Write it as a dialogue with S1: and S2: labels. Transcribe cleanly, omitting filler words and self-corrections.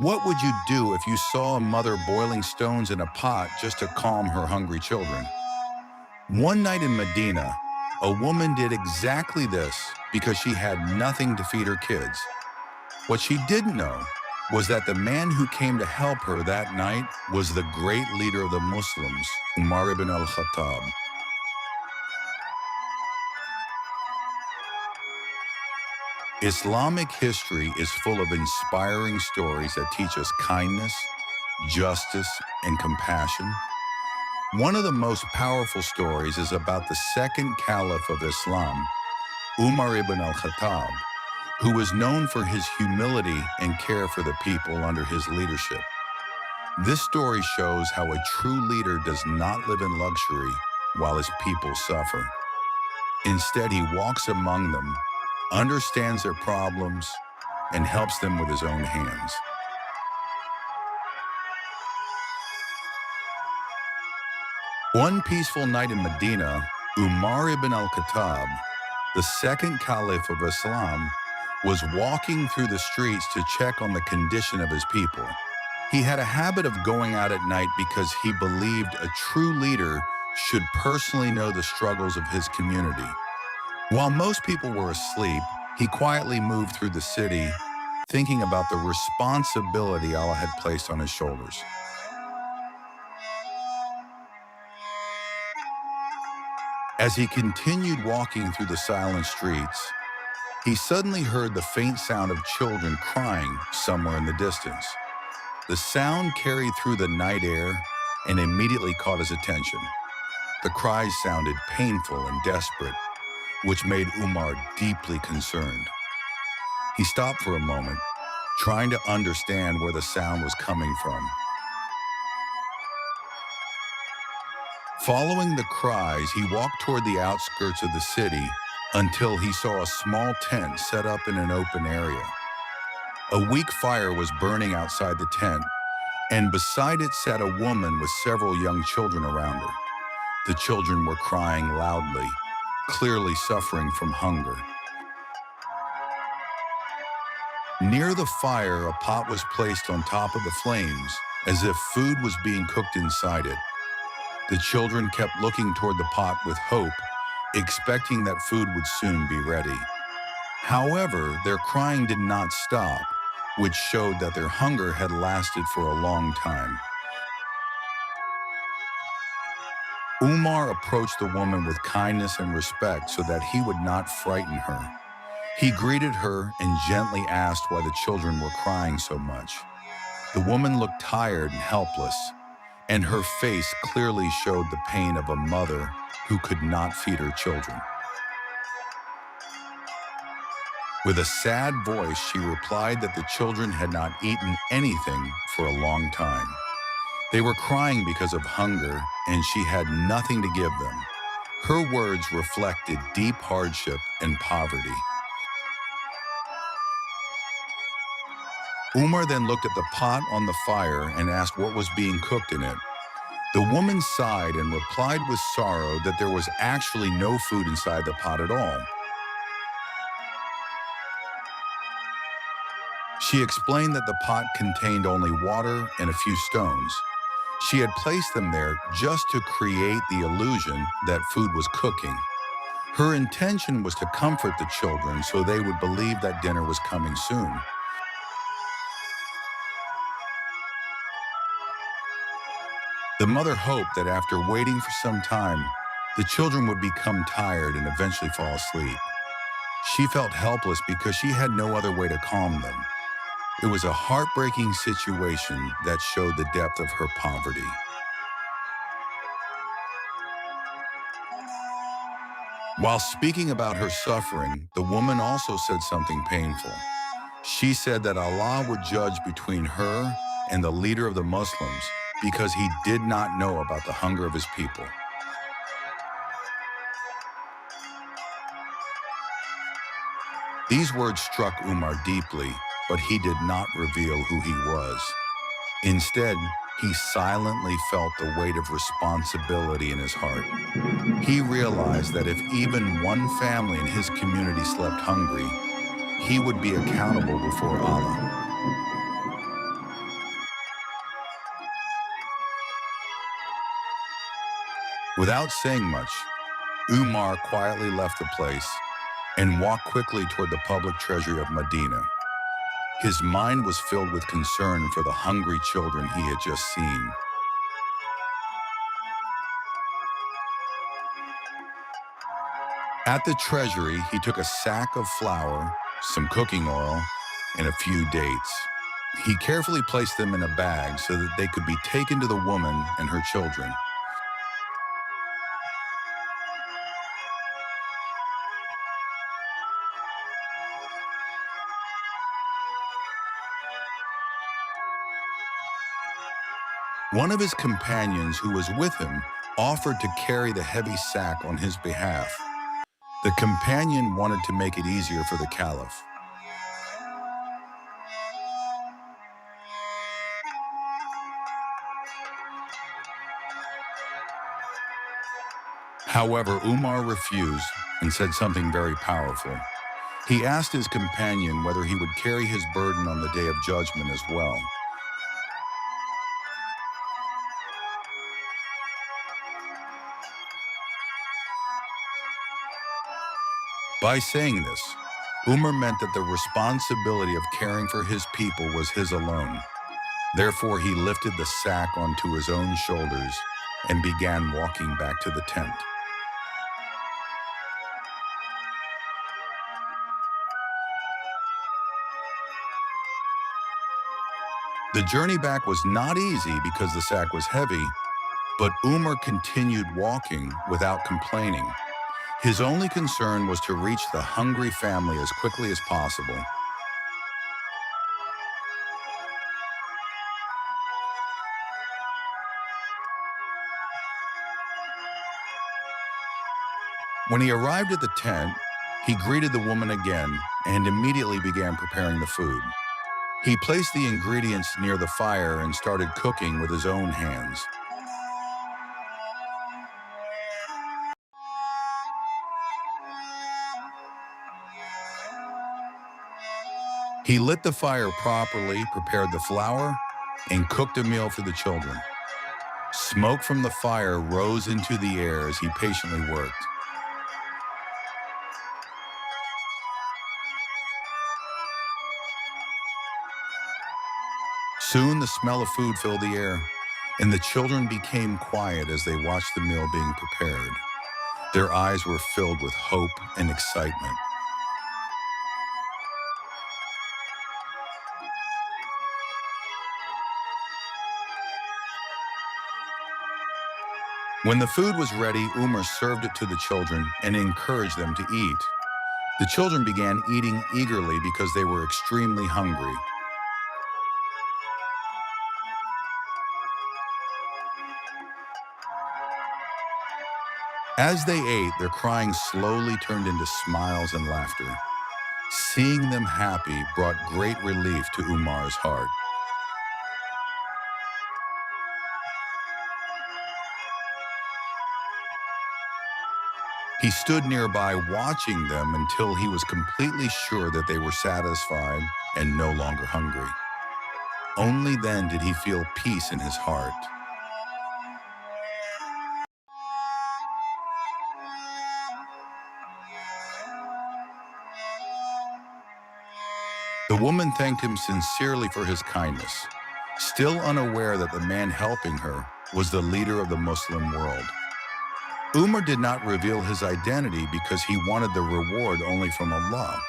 S1: What would you do if you saw a mother boiling stones in a pot just to calm her hungry children? One night in Medina, a woman did exactly this because she had nothing to feed her kids. What she didn't know was that the man who came to help her that night was the great leader of the Muslims, Umar ibn al-Khattab. Islamic history is full of inspiring stories that teach us kindness, justice, and compassion. One of the most powerful stories is about the second Caliph of Islam, Umar ibn al-Khattab, who was known for his humility and care for the people under his leadership. This story shows how a true leader does not live in luxury while his people suffer. Instead, he walks among them, understands their problems, and helps them with his own hands. One peaceful night in Medina, Umar ibn al-Khattab, the second Caliph of Islam, was walking through the streets to check on the condition of his people. He had a habit of going out at night because he believed a true leader should personally know the struggles of his community. While most people were asleep, he quietly moved through the city, thinking about the responsibility Allah had placed on his shoulders. As he continued walking through the silent streets, he suddenly heard the faint sound of children crying somewhere in the distance. The sound carried through the night air and immediately caught his attention. The cries sounded painful and desperate, which made Umar deeply concerned. He stopped for a moment, trying to understand where the sound was coming from. Following the cries, he walked toward the outskirts of the city until he saw a small tent set up in an open area. A weak fire was burning outside the tent, and beside it sat a woman with several young children around her. The children were crying loudly, clearly suffering from hunger. Near the fire, a pot was placed on top of the flames, as if food was being cooked inside it. The children kept looking toward the pot with hope, expecting that food would soon be ready. However, their crying did not stop, which showed that their hunger had lasted for a long time. Umar approached the woman with kindness and respect so that he would not frighten her. He greeted her and gently asked why the children were crying so much. The woman looked tired and helpless, and her face clearly showed the pain of a mother who could not feed her children. With a sad voice, she replied that the children had not eaten anything for a long time. They were crying because of hunger, and she had nothing to give them. Her words reflected deep hardship and poverty. Umar then looked at the pot on the fire and asked what was being cooked in it. The woman sighed and replied with sorrow that there was actually no food inside the pot at all. She explained that the pot contained only water and a few stones. She had placed them there just to create the illusion that food was cooking. Her intention was to comfort the children so they would believe that dinner was coming soon. The mother hoped that after waiting for some time, the children would become tired and eventually fall asleep. She felt helpless because she had no other way to calm them. It was a heartbreaking situation that showed the depth of her poverty. While speaking about her suffering, the woman also said something painful. She said that Allah would judge between her and the leader of the Muslims because he did not know about the hunger of his people. These words struck Umar deeply, but he did not reveal who he was. Instead, he silently felt the weight of responsibility in his heart. He realized that if even one family in his community slept hungry, he would be accountable before Allah. Without saying much, Umar quietly left the place and walked quickly toward the public treasury of Medina. His mind was filled with concern for the hungry children he had just seen. At the treasury, he took a sack of flour, some cooking oil, and a few dates. He carefully placed them in a bag so that they could be taken to the woman and her children. One of his companions who was with him offered to carry the heavy sack on his behalf. The companion wanted to make it easier for the Caliph. However, Umar refused and said something very powerful. He asked his companion whether he would carry his burden on the day of judgment as well. By saying this, Umar meant that the responsibility of caring for his people was his alone. Therefore, he lifted the sack onto his own shoulders and began walking back to the tent. The journey back was not easy because the sack was heavy, but Umar continued walking without complaining. His only concern was to reach the hungry family as quickly as possible. When he arrived at the tent, he greeted the woman again and immediately began preparing the food. He placed the ingredients near the fire and started cooking with his own hands. He lit the fire properly, prepared the flour, and cooked a meal for the children. Smoke from the fire rose into the air as he patiently worked. Soon the smell of food filled the air, and the children became quiet as they watched the meal being prepared. Their eyes were filled with hope and excitement. When the food was ready, Umar served it to the children and encouraged them to eat. The children began eating eagerly because they were extremely hungry. As they ate, their crying slowly turned into smiles and laughter. Seeing them happy brought great relief to Umar's heart. He stood nearby watching them until he was completely sure that they were satisfied and no longer hungry. Only then did he feel peace in his heart. The woman thanked him sincerely for his kindness, still unaware that the man helping her was the leader of the Muslim world. Umar did not reveal his identity because he wanted the reward only from Allah.